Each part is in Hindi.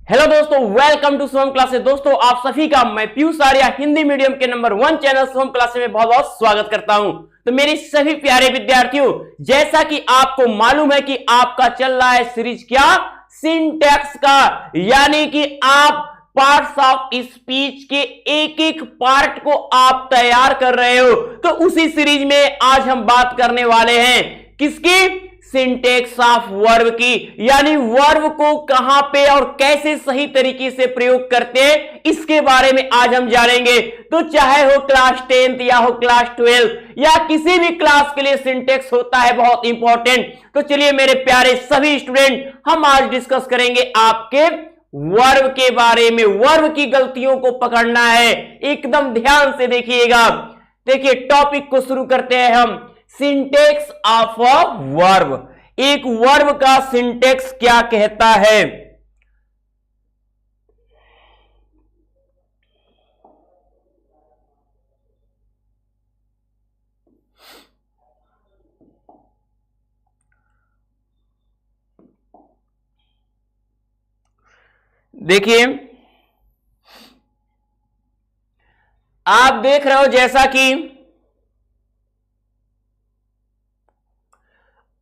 हेलो दोस्तों, वेलकम टू सोम क्लासेस। दोस्तों, आप सभी का मैं पीयूष आर्या हिंदी मीडियम के नंबर 1 चैनल सोम क्लासेस में बहुत बहुत स्वागत करता हूं। तो मेरे सभी प्यारे विद्यार्थियों, जैसा कि आपको मालूम है कि आपका चल रहा है सीरीज क्या, सिंटैक्स का, यानी कि आप पार्ट्स ऑफ स्पीच के एक एक पार्ट को आप तैयार कर रहे हो। तो उसी सीरीज में आज हम बात करने वाले हैं किसकी, सिंटेक्स ऑफ वर्ब की, यानी वर्ब को कहां पे और कैसे सही तरीके से प्रयोग करते हैं इसके बारे में आज हम जानेंगे। तो चाहे हो क्लास 10th या हो क्लास 12 या किसी भी क्लास के लिए सिंटेक्स होता है बहुत इंपॉर्टेंट। तो चलिए मेरे प्यारे सभी स्टूडेंट, हम आज डिस्कस करेंगे आपके वर्ब के बारे में। वर्ब की गलतियों को पकड़ना है, एकदम ध्यान से देखिएगा। देखिए टॉपिक को शुरू करते हैं हम, सिंटेक्स ऑफ अ वर्ब। एक वर्ब का सिंटेक्स क्या कहता है। देखिए आप देख रहे हो जैसा कि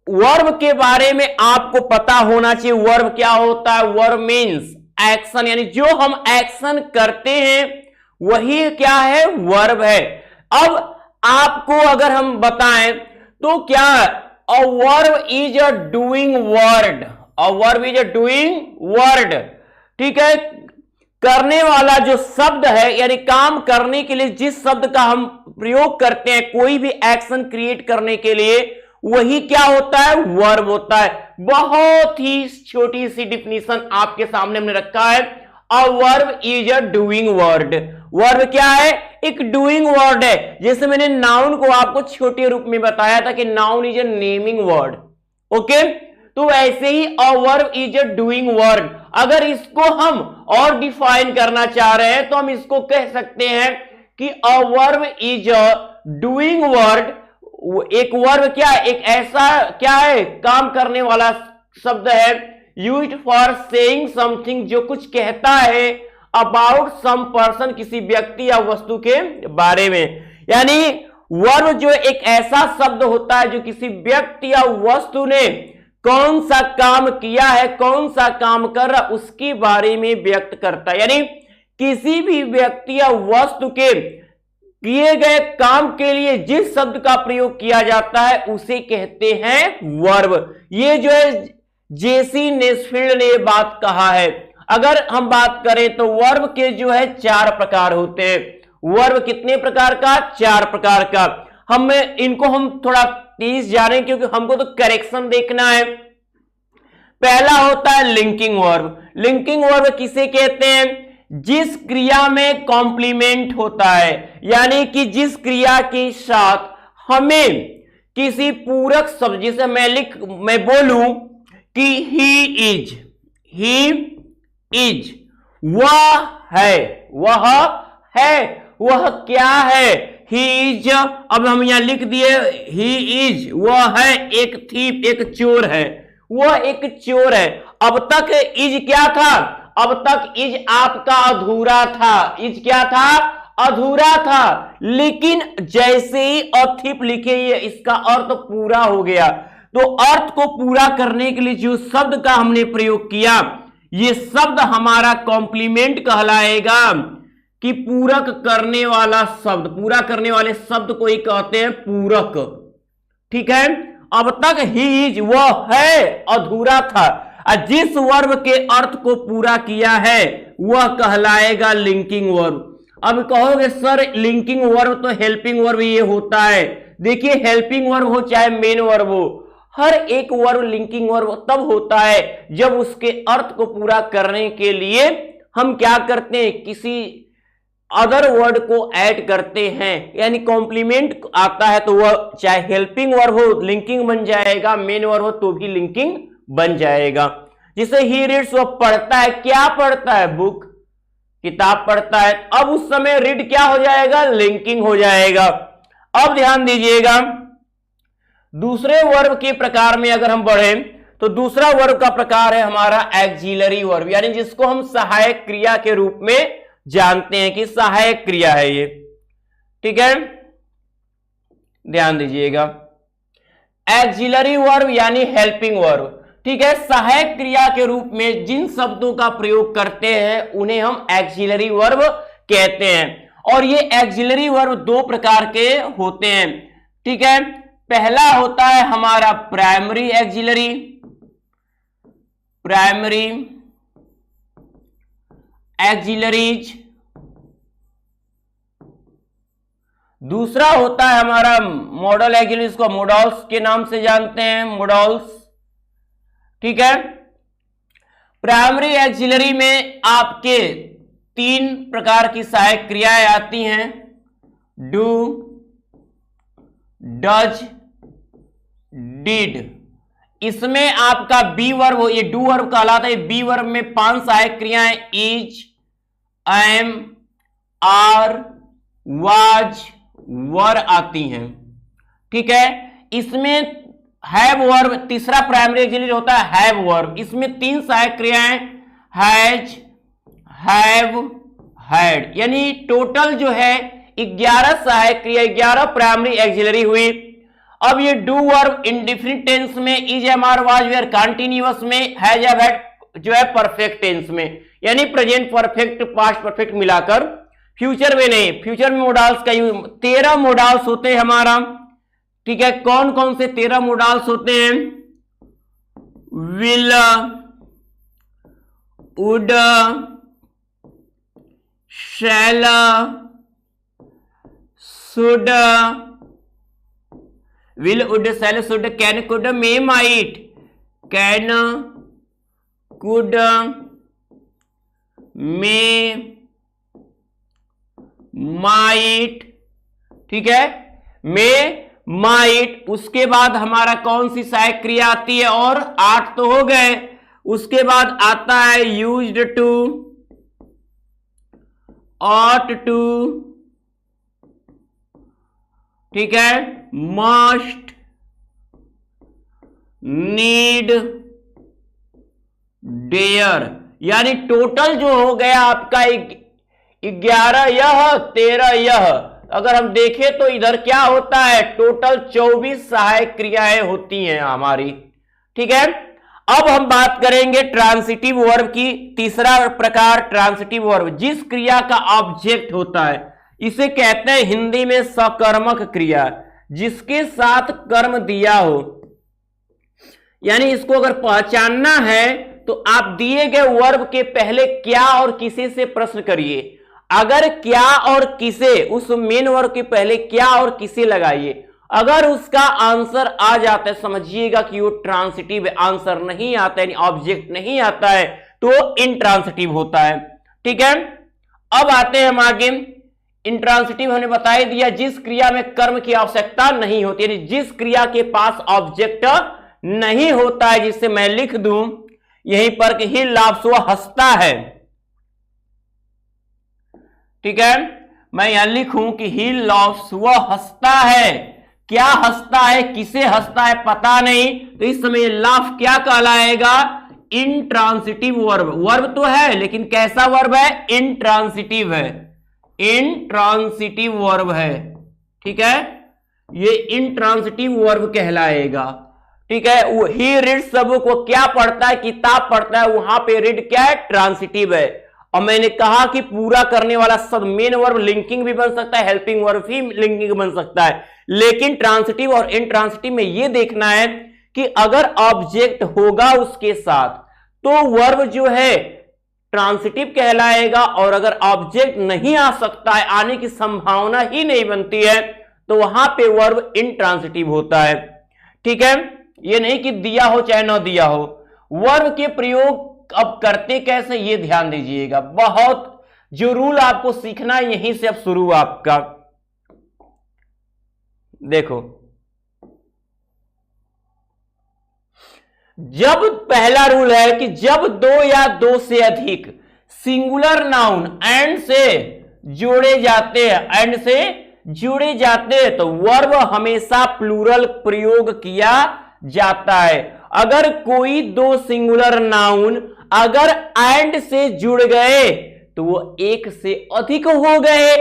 वर्ब के बारे में आपको पता होना चाहिए। वर्ब क्या होता है? वर्ब मीन्स एक्शन, यानी जो हम एक्शन करते हैं वही क्या है, वर्ब है। अब आपको अगर हम बताएं तो क्या अ verb is a doing word, a verb is a doing word, ठीक है। करने वाला जो शब्द है, यानी काम करने के लिए जिस शब्द का हम प्रयोग करते हैं कोई भी एक्शन क्रिएट करने के लिए, वही क्या होता है, वर्ब होता है। बहुत ही छोटी सी डिफिनीशन आपके सामने हमने रखा है, अ verb is a doing word. Verb क्या है? एक डूइंग वर्ड है। जैसे मैंने नाउन को आपको छोटे रूप में बताया था कि noun is a naming word, okay. तो ऐसे ही a verb is a doing word. अगर इसको हम और डिफाइन करना चाह रहे हैं तो हम इसको कह सकते हैं कि अ verb is a doing word. एक वर्ब क्या है? एक ऐसा क्या है, काम करने वाला शब्द है, यूज्ड फॉर सेइंग समथिंग, जो कुछ कहता है अबाउट सम पर्सन, किसी व्यक्ति या वस्तु के बारे में। यानी वर्ब जो एक ऐसा शब्द होता है जो किसी व्यक्ति या वस्तु ने कौन सा काम किया है, कौन सा काम कर रहा, उसके बारे में व्यक्त करता है। यानी किसी भी व्यक्ति या वस्तु के किए गए काम के लिए जिस शब्द का प्रयोग किया जाता है उसे कहते हैं वर्ब। ये जो है जेसी नेस्फील्ड ने बात कहा है। अगर हम बात करें तो वर्ब के जो है 4 प्रकार होते हैं। वर्ब कितने प्रकार का? 4 प्रकार का। इनको हम थोड़ा तेज जाने क्योंकि हमको तो करेक्शन देखना है। पहला होता है लिंकिंग वर्ब। लिंकिंग वर्ब किसे कहते हैं? जिस क्रिया में कॉम्प्लीमेंट होता है, यानी कि जिस क्रिया के साथ हमें किसी पूरक शब्द, जिसे मैं बोलूं कि ही इज, वह है, वह क्या है, ही इज। अब हम यहां लिख दिए ही इज, वह है एक थीप, एक चोर है, वह एक चोर है। अब तक इज क्या था? अब तक इज आपका अधूरा था। इज क्या था? अधूरा था। लेकिन जैसे ही अथिप लिखे ये इसका अर्थ पूरा हो गया। तो अर्थ को पूरा करने के लिए जो शब्द का हमने प्रयोग किया, ये शब्द हमारा कॉम्प्लीमेंट कहलाएगा, कि पूरक करने वाला शब्द। पूरा करने वाले शब्द को ही कहते हैं पूरक, ठीक है। अब तक ही इज, वह है, अधूरा था। जिस वर्ब के अर्थ को पूरा किया है वह कहलाएगा लिंकिंग वर्ब। अब कहोगे सर लिंकिंग वर्ब तो हेल्पिंग वर्ब ये होता है। देखिए हेल्पिंग वर्ब हो चाहे मेन वर्ब हो, हर एक वर्ब लिंकिंग वर्ब तब होता है जब उसके अर्थ को पूरा करने के लिए हम क्या करते हैं, किसी अदर वर्ड को ऐड करते हैं, यानी कॉम्प्लीमेंट आता है तो वह चाहे हेल्पिंग वर्ब हो लिंकिंग बन जाएगा, मेन वर्ब हो तो भी लिंकिंग बन जाएगा। जिसे ही रीड्स, वह पढ़ता है। क्या पढ़ता है? बुक, किताब पढ़ता है। अब उस समय रीड क्या हो जाएगा? लिंकिंग हो जाएगा। अब ध्यान दीजिएगा दूसरे वर्ब के प्रकार में अगर हम बढ़े तो दूसरा वर्ब का प्रकार है हमारा एक्जिलरी वर्ब, यानी जिसको हम सहायक क्रिया के रूप में जानते हैं कि सहायक क्रिया है ये। ठीक है, ध्यान दीजिएगा, एक्जिलरी वर्ब यानी हेल्पिंग वर्ब। ठीक है, सहायक क्रिया के रूप में जिन शब्दों का प्रयोग करते हैं उन्हें हम एक्जिलरी वर्ब कहते हैं। और ये एक्जिलरी वर्ब दो प्रकार के होते हैं। ठीक है, पहला होता है हमारा प्राइमरी एक्जिलरी, प्राइमरी एक्जिलरीज। दूसरा होता है हमारा मॉडल एक्जिलरीज, को मोडल्स के नाम से जानते हैं, मोडल्स। ठीक है, प्राइमरी एक्जिलरी में आपके तीन प्रकार की सहायक क्रियाएं आती हैं, डू, डज, डिड। इसमें आपका बी वर्ब, ये डू वर्ब कहलाता है। बी वर्ब में 5 सहायक क्रियाएं इज, एम, आर, वाज, वर आती हैं। ठीक है, इसमें हैव वर्ब, तीसरा प्राइमरी एक्जिलरी होता है हैव वर्ब। इसमें 3 सहायक क्रियाएं हैज, हैव, हैड, यानी टोटल जो है 11 सहायक क्रिया, 11 प्राइमरी एक्जिलरी हुई। अब ये डू वर्ब इंडेफिनिट टेंस में, is, am, are, was, were continuous में, हैज, हैव, हैड जो है परफेक्ट टेंस में, यानी प्रेजेंट परफेक्ट, पास्ट परफेक्ट मिलाकर, फ्यूचर में नहीं। फ्यूचर में मोडाल्स का यूज, 13 मोडाल्स होते हैं हमारा। ठीक है, कौन कौन से 13 मोडाल्स होते हैं? Will, would, shall, should, will, would, shall, should, can, could, may, might, can, could, may, might. ठीक है, मे, माइट। उसके बाद हमारा कौन सी सहायक क्रिया आती है? और 8 तो हो गए। उसके बाद आता है यूज्ड टू, ऑट टू, ठीक है, मस्ट, नीड, डेयर। यानी टोटल जो हो गया आपका 11 यह, 13 यह। अगर हम देखें तो इधर क्या होता है, टोटल 24 सहायक क्रियाएं होती हैं हमारी। ठीक है, अब हम बात करेंगे ट्रांसिटिव वर्ब की। तीसरा प्रकार ट्रांसिटिव वर्ब, जिस क्रिया का ऑब्जेक्ट होता है, इसे कहते हैं हिंदी में सकर्मक क्रिया, जिसके साथ कर्म दिया हो। यानी इसको अगर पहचानना है तो आप दिए गए वर्ब के पहले क्या और किसे से प्रश्न करिए। अगर क्या और किसे, उस मेन वर्ब के पहले क्या और किसे लगाइए। अगर उसका आंसर आ जाता है, समझिएगा कि वो ट्रांसिटिव है। आंसर नहीं आता है, ऑब्जेक्ट नहीं आता है, तो इंट्रांसिटिव होता है। ठीक है, अब आते हैं हम आगे। इंट्रांसिटिव हमने बता ही दिया, जिस क्रिया में कर्म की आवश्यकता नहीं होती, यानी जिस क्रिया के पास ऑब्जेक्ट नहीं होता है, जिससे मैं लिख दूं यहीं पर कि ही लाफ्स, वह हंसता है। ठीक है, मैं यहां लिखूं कि ही लाफ्स, वह हंसता है। क्या हंसता है, किसे हंसता है पता नहीं, तो इस समय लाफ क्या कहलाएगा? Intransitive verb. वर्ब तो है लेकिन कैसा वर्ब है? इंट्रांसिटिव है, इंट्रांसिटिव वर्ब है। ठीक है, ये इंट्रांसिटिव वर्ब कहलाएगा। ठीक है, वो ही रीड्स, सब को क्या पढ़ता है? किताब पढ़ता है। वहां पे रीड क्या है? ट्रांसिटिव है। और मैंने कहा कि पूरा करने वाला शब्द मेन वर्ब लिंकिंग भी बन सकता है, हेल्पिंग वर्ब भी लिंकिंग बन सकता है। लेकिन ट्रांसिटिव और इंट्रांसिटिव में यह देखना है कि अगर ऑब्जेक्ट होगा उसके साथ तो वर्ब जो है ट्रांसिटिव कहलाएगा, और अगर ऑब्जेक्ट नहीं आ सकता है, आने की संभावना ही नहीं बनती है, तो वहां पे वर्ब इंट्रांसिटिव होता है। ठीक है, ये नहीं कि दिया हो चाहे ना दिया हो। वर्ब के प्रयोग अब करते कैसे, ये ध्यान दीजिएगा। बहुत जो रूल आपको सीखना है, यहीं से अब शुरू आपका। देखो, जब पहला रूल है कि जब 2 या 2 से अधिक सिंगुलर नाउन एंड से जोड़े जाते हैं, एंड से जुड़े जाते हैं, तो वर्ब हमेशा प्लूरल प्रयोग किया जाता है। अगर कोई दो सिंगुलर नाउन अगर एंड से जुड़ गए तो वो एक से अधिक हो गए,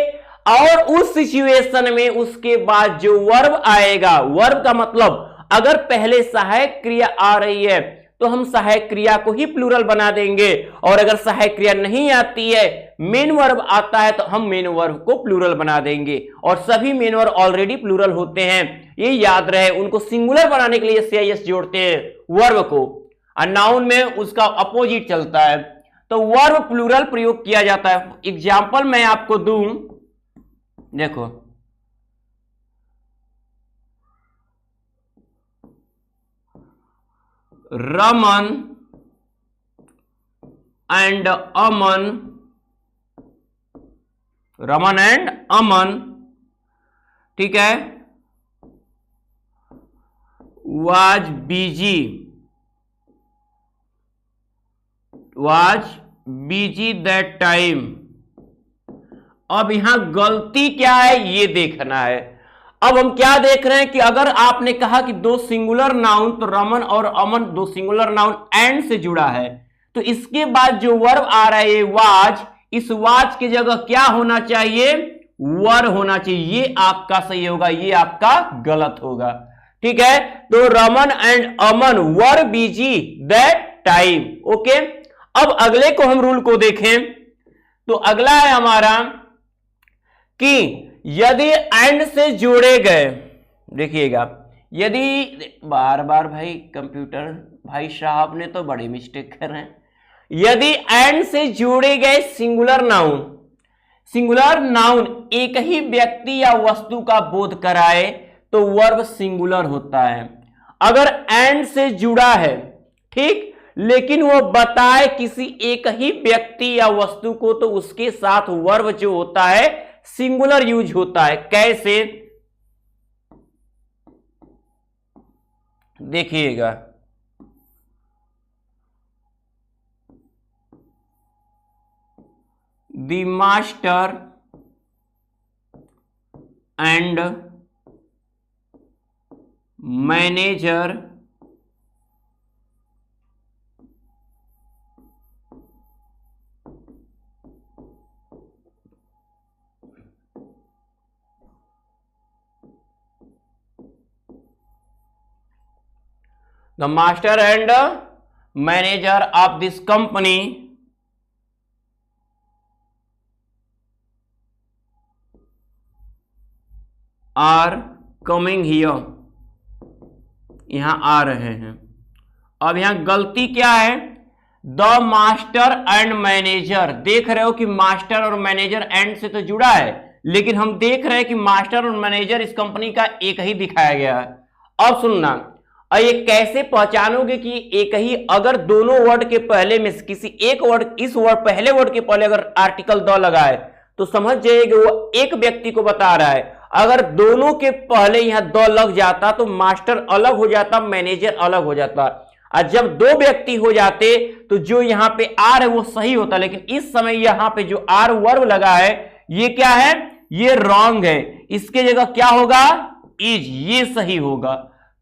और उस सिचुएशन में उसके बाद जो वर्ब आएगा, वर्ब का मतलब अगर पहले सहायक क्रिया आ रही है तो हम सहायक क्रिया को ही प्लूरल बना देंगे, और अगर सहायक क्रिया नहीं आती है, मेन वर्ब आता है, तो हम मेन वर्ब को प्लूरल बना देंगे। और सभी मेन वर्ब ऑलरेडी प्लूरल होते हैं, ये याद रहे। उनको सिंगुलर बनाने के लिए सीआईएस जोड़ते हैं वर्ब को, और नाउन में उसका अपोजिट चलता है, तो वर्ब प्लूरल प्रयोग किया जाता है। एग्जाम्पल मैं आपको दूं, देखो रमन एंड अमन, रमन एंड अमन, ठीक है, वाज बिजी दैट टाइम। अब यहां गलती क्या है ये देखना है। अब हम क्या देख रहे हैं कि अगर आपने कहा कि दो सिंगुलर नाउन, तो रमन और अमन दो सिंगुलर नाउन एंड से जुड़ा है, तो इसके बाद जो वर्ब आ रहा है वाज, इस वाज की जगह क्या होना चाहिए, वर होना चाहिए। ये आपका सही होगा, ये आपका गलत होगा, ठीक है। तो Raman and Aman were busy that time, okay. अब अगले को हम रूल को देखें, तो अगला है हमारा कि यदि एंड से जोड़े गए, देखिएगा, यदि बार बार भाई कंप्यूटर भाई साहब ने तो बड़ी मिस्टेक कर रहे हैं। यदि एंड से जोड़े गए सिंगुलर नाउन एक ही व्यक्ति या वस्तु का बोध कराए तो वर्ब सिंगुलर होता है। अगर एंड से जुड़ा है, ठीक, लेकिन वो बताए किसी एक ही व्यक्ति या वस्तु को, तो उसके साथ वर्ब जो होता है सिंगुलर यूज होता है। कैसे, देखिएगा, the master and manager the master and manager of this company are coming here, यहां आ रहे हैं। अब यहां गलती क्या है, द मास्टर एंड मैनेजर, देख रहे हो कि मास्टर और मैनेजर एंड से तो जुड़ा है, लेकिन हम देख रहे हैं कि मास्टर और मैनेजर इस कंपनी का एक ही दिखाया गया है। अब सुनना, और ये कैसे पहचानोगे कि एक ही, अगर दोनों वर्ड के पहले में किसी एक वर्ड, इस वर्ड पहले वर्ड के पहले अगर आर्टिकल द लगा है तो समझ जाइए कि वो एक व्यक्ति को बता रहा है। अगर दोनों के पहले यहां द लग जाता तो मास्टर अलग हो जाता, मैनेजर अलग हो जाता, और जब दो व्यक्ति हो जाते तो जो यहां पे आर है वो सही होता, लेकिन इस समय यहां पे जो आर वर्ब लगा है ये क्या है, ये रॉन्ग है। इसके जगह क्या होगा, इज, ये सही होगा,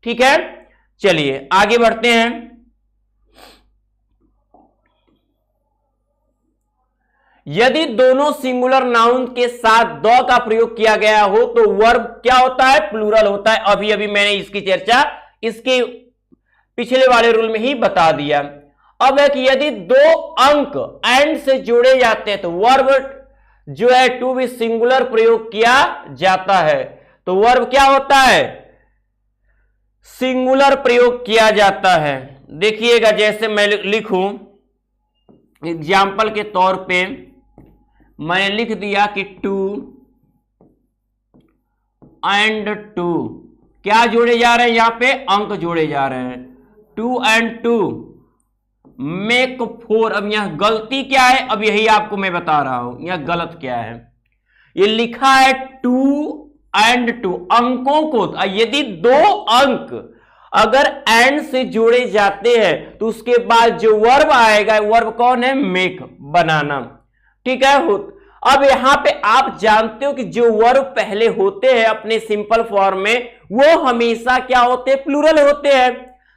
ठीक है। चलिए आगे बढ़ते हैं। यदि दोनों सिंगुलर नाउन के साथ द का प्रयोग किया गया हो तो वर्ब क्या होता है, प्लूरल होता है। अभी अभी मैंने इसकी चर्चा इसके पिछले वाले रूल में ही बता दिया। अब है कि यदि दो अंक एंड से जोड़े जाते हैं तो वर्ब जो है टू बी सिंगुलर प्रयोग किया जाता है, तो वर्ब क्या होता है, सिंगुलर प्रयोग किया जाता है। देखिएगा, जैसे मैं लिखूं एग्जाम्पल के तौर पे, मैंने लिख दिया कि टू एंड टू, क्या जोड़े जा रहे हैं, यहां पे अंक जोड़े जा रहे हैं, two and two make four. अब यहां गलती क्या है, अब यही आपको मैं बता रहा हूं यहां गलत क्या है। ये लिखा है टू एंड टू, अंकों को, यदि दो अंक अगर एंड से जोड़े जाते हैं तो उसके बाद जो वर्ब आएगा, वर्ब कौन है, मेक, बनाना, ठीक है। अब यहां पे आप जानते हो कि जो वर्ब पहले होते हैं अपने सिंपल फॉर्म में वो हमेशा क्या होते हैं, प्लूरल होते हैं।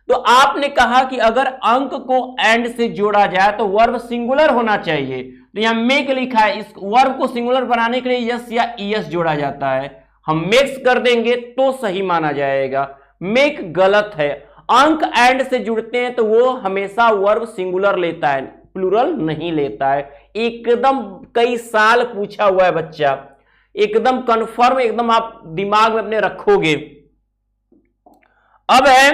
तो आपने कहा कि अगर अंक को एंड से जोड़ा जाए तो वर्ब सिंगुलर होना चाहिए, तो यहां मेक लिखा है, इस वर्ब को सिंगुलर बनाने के लिए यस या ईएस जोड़ा जाता है, हम मेक्स कर देंगे तो सही माना जाएगा। मेक गलत है, अंक एंड से जुड़ते हैं तो वो हमेशा वर्ब सिंगुलर लेता है, प्लूरल नहीं लेता है। एकदम कई साल पूछा हुआ है बच्चा, एकदम कंफर्म, एकदम आप दिमाग में अपने रखोगे। अब है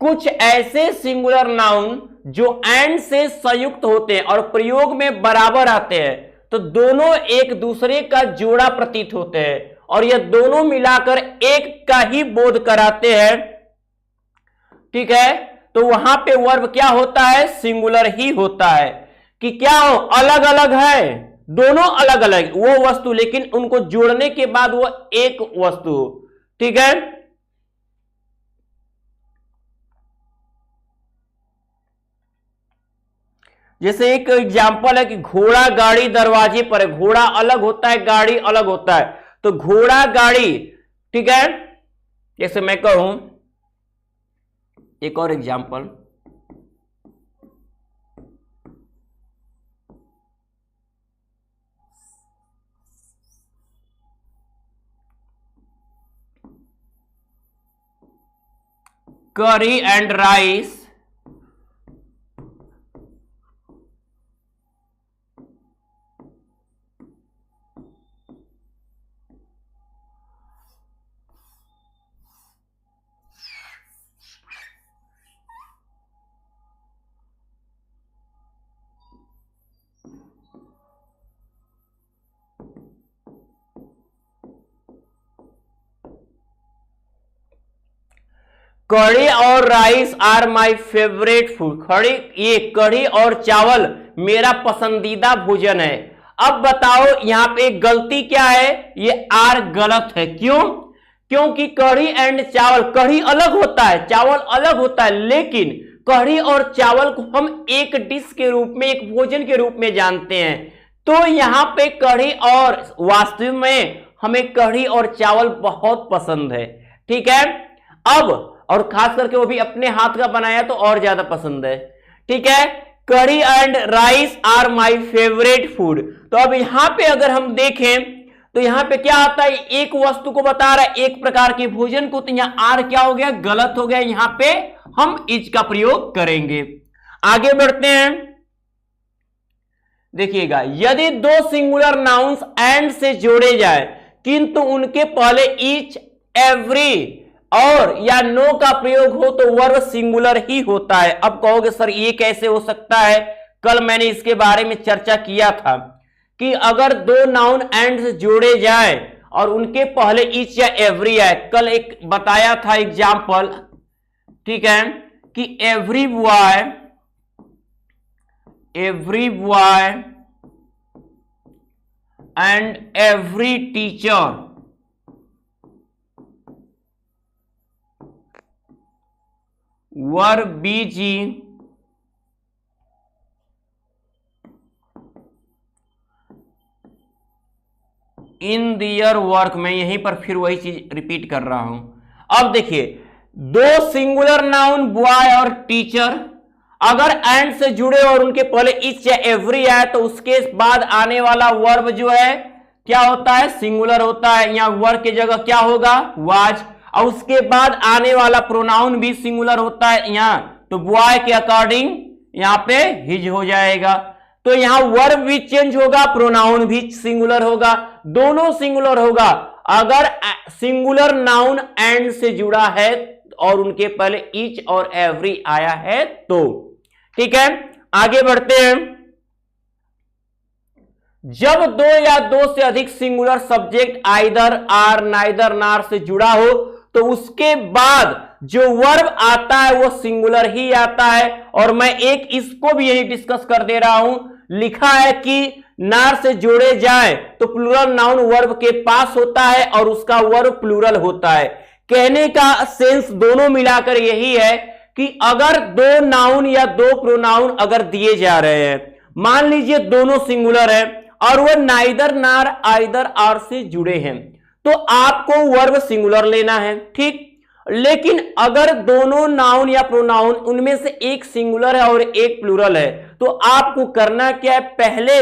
कुछ ऐसे सिंगुलर नाउन जो एंड से संयुक्त होते हैं और प्रयोग में बराबर आते हैं, तो दोनों एक दूसरे का जोड़ा प्रतीत होते हैं और ये दोनों मिलाकर एक का ही बोध कराते हैं, ठीक है, तो वहां पे वर्ब क्या होता है, सिंगुलर ही होता है। कि क्या हो, अलग अलग है, दोनों अलग अलग वो वस्तु, लेकिन उनको जोड़ने के बाद वो एक वस्तु हो, ठीक है। जैसे एक एग्जांपल है कि घोड़ा गाड़ी दरवाजे पर है, घोड़ा अलग होता है, गाड़ी अलग होता है, तो घोड़ा गाड़ी, ठीक है। जैसे मैं कहूं एक और एग्जांपल, करी एंड राइस कढ़ी और rice are my favourite food, ये कढ़ी और चावल मेरा पसंदीदा भोजन है। अब बताओ यहां पे गलती क्या है, ये आर गलत है, क्यों? क्योंकि कढ़ी एंड चावल, कढ़ी अलग होता है, चावल अलग होता है, लेकिन कढ़ी और चावल को हम एक डिश के रूप में, एक भोजन के रूप में जानते हैं। तो यहां पे कढ़ी और, वास्तव में हमें कढ़ी और चावल बहुत पसंद है, ठीक है। अब और खास करके वो भी अपने हाथ का बनाया तो और ज्यादा पसंद है, ठीक है। Kadhi and rice are my favourite food. तो अब यहां पे अगर हम देखें तो यहां पे क्या आता है, एक वस्तु को बता रहा है, एक प्रकार के भोजन को, तो यहां आर क्या हो गया, गलत हो गया, यहां पे हम इज का प्रयोग करेंगे। आगे बढ़ते हैं, देखिएगा, यदि दो सिंगुलर नाउन्स एंड से जोड़े जाए किंतु उनके पहले ईच, एवरी और या नो का प्रयोग हो तो वर्ब सिंगुलर ही होता है। अब कहोगे सर ये कैसे हो सकता है, कल मैंने इसके बारे में चर्चा किया था कि अगर दो नाउन एंड से जोड़े जाए और उनके पहले ईच या एवरी आए, कल एक बताया था एग्जाम्पल, ठीक है, कि every boy and every teacher were busy in their work. मैं यहीं पर फिर वही चीज रिपीट कर रहा हूं। अब देखिए, दो सिंगुलर नाउन बॉय और टीचर अगर एंड से जुड़े और उनके पहले इच या एवरी आए तो उसके बाद आने वाला वर्ब जो है क्या होता है, सिंगुलर होता है। यहां वर्ब की जगह क्या होगा, वाज, और उसके बाद आने वाला प्रोनाउन भी सिंगुलर होता है यहां, तो बॉय के अकॉर्डिंग यहां पे हिज हो जाएगा। तो यहां वर्ब भी चेंज होगा, प्रोनाउन भी सिंगुलर होगा, दोनों सिंगुलर होगा अगर सिंगुलर नाउन एंड से जुड़ा है और उनके पहले ईच और एवरी आया है तो, ठीक है। आगे बढ़ते हैं, जब दो या दो से अधिक singular subject either, or, neither, nor से जुड़ा हो तो उसके बाद जो वर्ब आता है वो सिंगुलर ही आता है। और मैं एक इसको भी यही डिस्कस कर दे रहा हूं, लिखा है कि नार से जोड़े जाए तो प्लूरल नाउन वर्ब के पास होता है और उसका वर्ब प्लूरल होता है। कहने का सेंस दोनों मिलाकर यही है कि अगर दो नाउन या दो प्रोनाउन अगर दिए जा रहे हैं, मान लीजिए दोनों सिंगुलर है और वह नाइदर, नार, आइदर, आर से जुड़े हैं, तो आपको वर्ब सिंगुलर लेना है, ठीक। लेकिन अगर दोनों नाउन या प्रोनाउन उनमें से एक सिंगुलर है और एक प्लूरल है तो आपको करना क्या है, पहले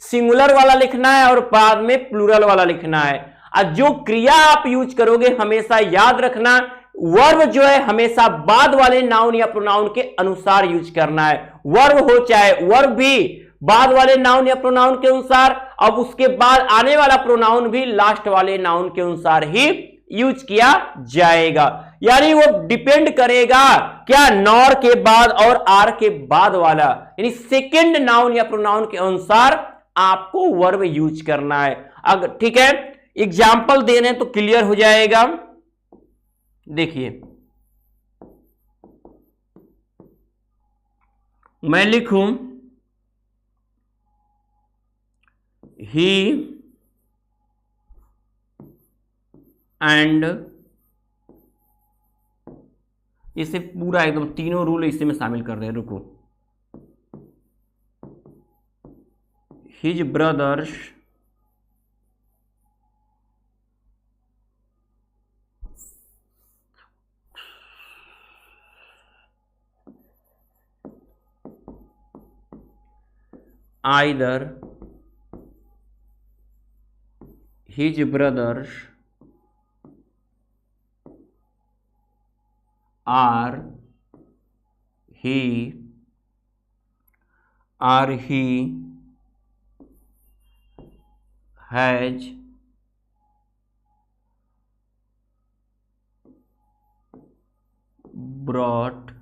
सिंगुलर वाला लिखना है और बाद में प्लूरल वाला लिखना है। और जो क्रिया आप यूज करोगे हमेशा याद रखना, वर्ब जो है हमेशा बाद वाले नाउन या प्रोनाउन के अनुसार यूज करना है। वर्ब हो चाहे वर्ब भी बाद वाले नाउन या प्रोनाउन के अनुसार, अब उसके बाद आने वाला प्रोनाउन भी लास्ट वाले नाउन के अनुसार ही यूज किया जाएगा। यानी वो डिपेंड करेगा क्या, नॉर के बाद और आर के बाद वाला, यानी सेकंड नाउन या प्रोनाउन के अनुसार आपको वर्ब यूज करना है। अगर ठीक है, एग्जाम्पल दे रहे हैं तो क्लियर हो जाएगा। देखिए मैं लिखूं ही एंड, इसे पूरा एकदम तीनों रूल इसी में शामिल कर रहे हैं। रुको, his brothers either his brothers or he has brought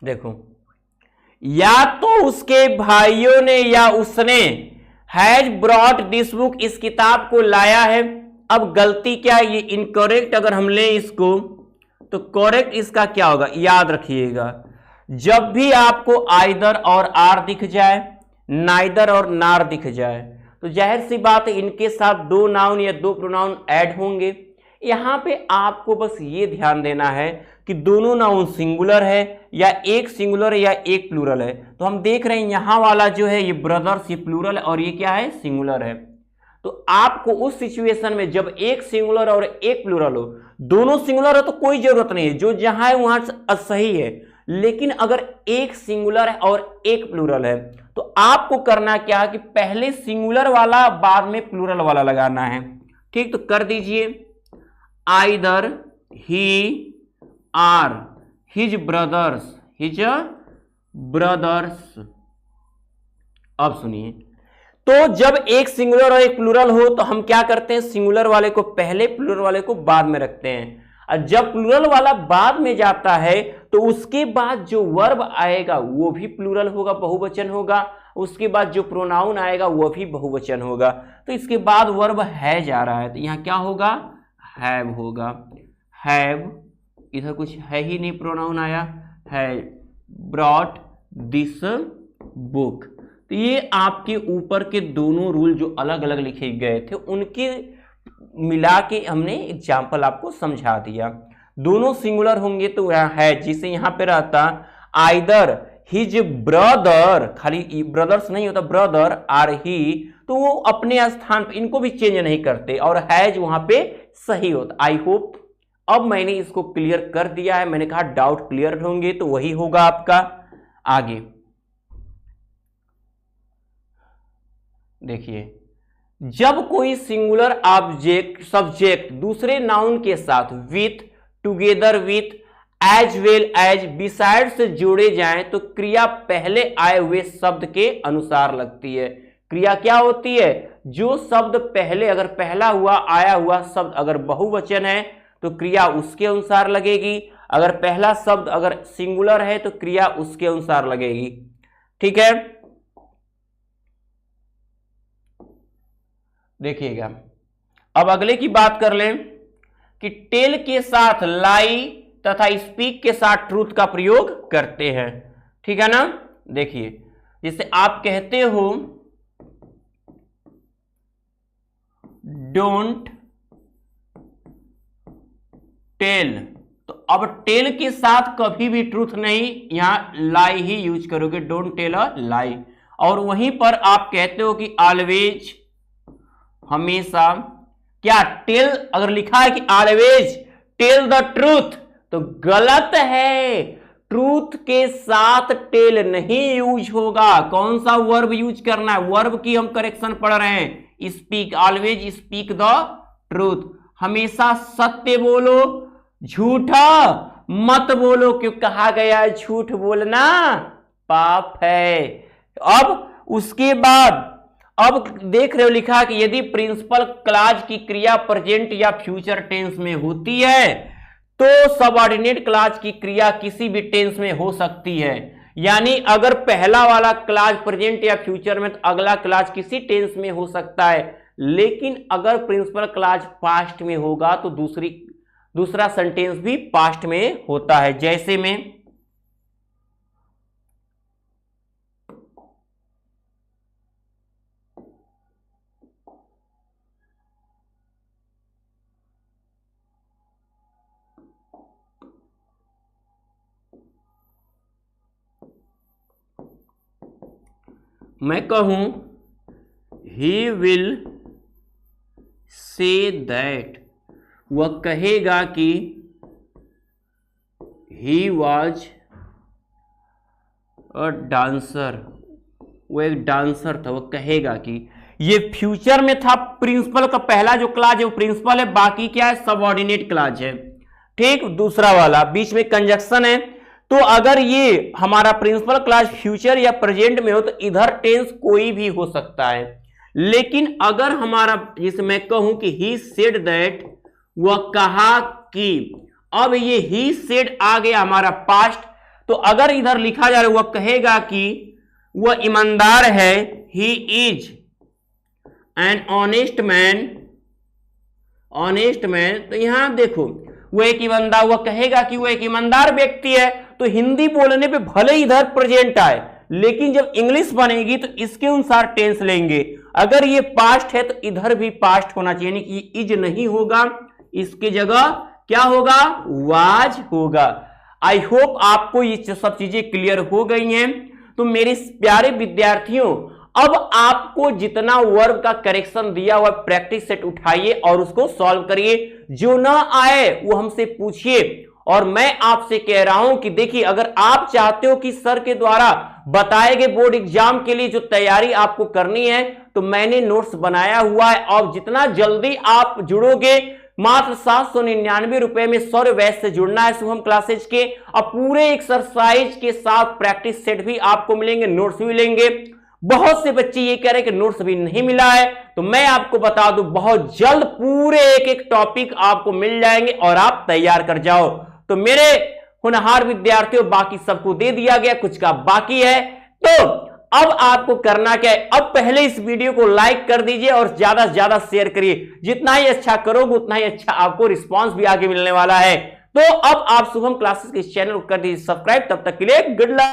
देखो, या तो उसके भाइयों ने या उसने हैज ब्रॉट दिस बुक, इस किताब को लाया है। अब गलती क्या है, ये इनकरेक्ट अगर हम लें इसको तो करेक्ट इसका क्या होगा, याद रखिएगा जब भी आपको आइदर और आर दिख जाए, नाइदर और नार दिख जाए, तो जाहिर सी बात है इनके साथ दो नाउन या दो प्रोनाउन ऐड होंगे। यहां पे आपको बस ये ध्यान देना है कि दोनों नाउन सिंगुलर है या एक सिंगुलर है या एक प्लूरल है। तो हम देख रहे हैं यहां वाला जो है ये ब्रदर्स, ये प्लूरल है और ये क्या है, सिंगुलर है। तो आपको उस सिचुएशन में जब एक सिंगुलर और एक प्लूरल हो, दोनों सिंगुलर हो तो कोई जरूरत नहीं है, जो जहां है वहां सही है। लेकिन अगर एक सिंगुलर है और एक प्लूरल है तो आपको करना क्या है कि पहले सिंगुलर वाला बाद में प्लूरल वाला लगाना है। ठीक, तो कर दीजिए, आइदर ही आर हिज ब्रदर्स, अब सुनिए, तो जब एक सिंगुलर और एक प्लूरल हो तो हम क्या करते हैं, सिंगुलर वाले को पहले, प्लूरल वाले को बाद में रखते हैं। और जब प्लूरल वाला बाद में जाता है तो उसके बाद जो वर्ब आएगा वो भी प्लूरल होगा, बहुवचन होगा। उसके बाद जो प्रोनाउन आएगा वो भी बहुवचन होगा। तो इसके बाद वर्ब है जा रहा है तो यहां क्या होगा, हैव होगा। हैव, इधर कुछ है ही नहीं, प्रोनाउन आया है, ब्रॉट दिस बुक। तो ये आपके ऊपर के दोनों रूल जो अलग अलग लिखे गए थे उनके मिला के हमने एग्जाम्पल आपको समझा दिया। दोनों सिंगुलर होंगे तो यहां है, जिसे यहां पे रहता आइदर हिज ब्रदर, खाली ब्रदर्स नहीं होता, ब्रदर आर ही, तो वो अपने स्थान पे इनको भी चेंज नहीं करते और हैज वहां पे सही होता। आई होप अब मैंने इसको क्लियर कर दिया है। मैंने कहा डाउट क्लियर होंगे तो वही होगा आपका। आगे देखिए, जब कोई सिंगुलर ऑब्जेक्ट सब्जेक्ट दूसरे नाउन के साथ with, together with, as well as, beside से जोड़े जाएं तो क्रिया पहले आए हुए शब्द के अनुसार लगती है। क्रिया क्या होती है, जो शब्द पहले, अगर पहला हुआ आया हुआ शब्द अगर बहुवचन है तो क्रिया उसके अनुसार लगेगी, अगर पहला शब्द अगर सिंगुलर है तो क्रिया उसके अनुसार लगेगी। ठीक है, देखिएगा अब अगले की बात कर लें कि टेल के साथ लाई तथा स्पीक के साथ ट्रूथ का प्रयोग करते हैं। ठीक है ना, देखिए जैसे आप कहते हो डोंट टेल, तो अब टेल के साथ कभी भी ट्रूथ नहीं, यहां लाई ही यूज करोगे, डोंट टेल अ लाई। और वहीं पर आप कहते हो कि ऑलवेज, हमेशा, क्या टेल अगर लिखा है कि ऑलवेज टेल द ट्रूथ तो गलत है, ट्रूथ के साथ टेल नहीं यूज होगा। कौन सा वर्ब यूज करना है, वर्ब की हम करेक्शन पढ़ रहे हैं, speak, always speak the truth, हमेशा सत्य बोलो, झूठा मत बोलो, क्यों कहा गया है झूठ बोलना पाप है। अब उसके बाद अब देख रहे हो लिखा कि यदि प्रिंसिपल क्लॉज की क्रिया प्रेजेंट या फ्यूचर टेंस में होती है तो सबऑर्डिनेट क्लॉज की क्रिया किसी भी टेंस में हो सकती है। यानी अगर पहला वाला क्लॉज प्रेजेंट या फ्यूचर में तो अगला क्लॉज किसी टेंस में हो सकता है, लेकिन अगर प्रिंसिपल क्लॉज पास्ट में होगा तो दूसरा सेंटेंस भी पास्ट में होता है। जैसे में मैं कहूं ही विल से दैट, वह कहेगा कि ही वॉज अ डांसर, वो एक डांसर था, वह कहेगा कि, ये फ्यूचर में था। प्रिंसिपल का पहला जो क्लॉज है वो प्रिंसिपल है, बाकी क्या है सबऑर्डिनेट क्लॉज है। ठीक, दूसरा वाला बीच में कंजक्शन है। तो अगर ये हमारा प्रिंसिपल क्लॉज फ्यूचर या प्रेजेंट में हो तो इधर टेंस कोई भी हो सकता है। लेकिन अगर हमारा, जैसे मैं कहूं कि ही सेड दैट, वह कहा कि, अब ये ही सेड आ गया हमारा पास्ट, तो अगर इधर लिखा जा रहा है वह कहेगा कि वह ईमानदार है, he is an honest man, honest man, तो यहां देखो वह एक ईमानदार, वह कहेगा कि वह एक ईमानदार व्यक्ति है। तो हिंदी बोलने पे भले इधर प्रेजेंट आए, लेकिन जब इंग्लिश बनेगी तो इसके अनुसार टेंस लेंगे। अगर ये पास्ट है तो इधर भी पास्ट होना चाहिए, यानी कि इज नहीं होगा, इसके जगह क्या होगा, वाज होगा। आई होप आपको ये सब चीजें क्लियर हो गई हैं। तो मेरे प्यारे विद्यार्थियों, अब आपको जितना वर्ब का करेक्शन दिया हुआ प्रैक्टिस सेट उठाइए और उसको सॉल्व करिए। जो ना आए वो हमसे पूछिए। और मैं आपसे कह रहा हूं कि देखिए, अगर आप चाहते हो कि सर के द्वारा बताए गए बोर्ड एग्जाम के लिए जो तैयारी आपको करनी है, तो मैंने नोट्स बनाया हुआ है। और जितना जल्दी आप जुड़ोगे, मात्र 799 रुपए में सौर्य बैच से जुड़ना है शुभम क्लासेज के, और पूरे एक्सरसाइज के साथ प्रैक्टिस सेट भी आपको मिलेंगे, नोट्स भी मिलेंगे। बहुत से बच्चे ये कह रहे हैं कि नोट्स भी नहीं मिला है, तो मैं आपको बता दूं बहुत जल्द पूरे एक एक टॉपिक आपको मिल जाएंगे और आप तैयार कर जाओ। तो मेरे होनहार विद्यार्थियों, बाकी सबको दे दिया गया, कुछ का बाकी है। तो अब आपको करना क्या है, अब पहले इस वीडियो को लाइक कर दीजिए और ज्यादा से ज्यादा शेयर करिए। जितना ही अच्छा करोगे उतना ही अच्छा आपको रिस्पांस भी आगे मिलने वाला है। तो अब आप शुभम क्लासेस के इस चैनल को कर दीजिए सब्सक्राइब। तब तक के लिए गुड लक।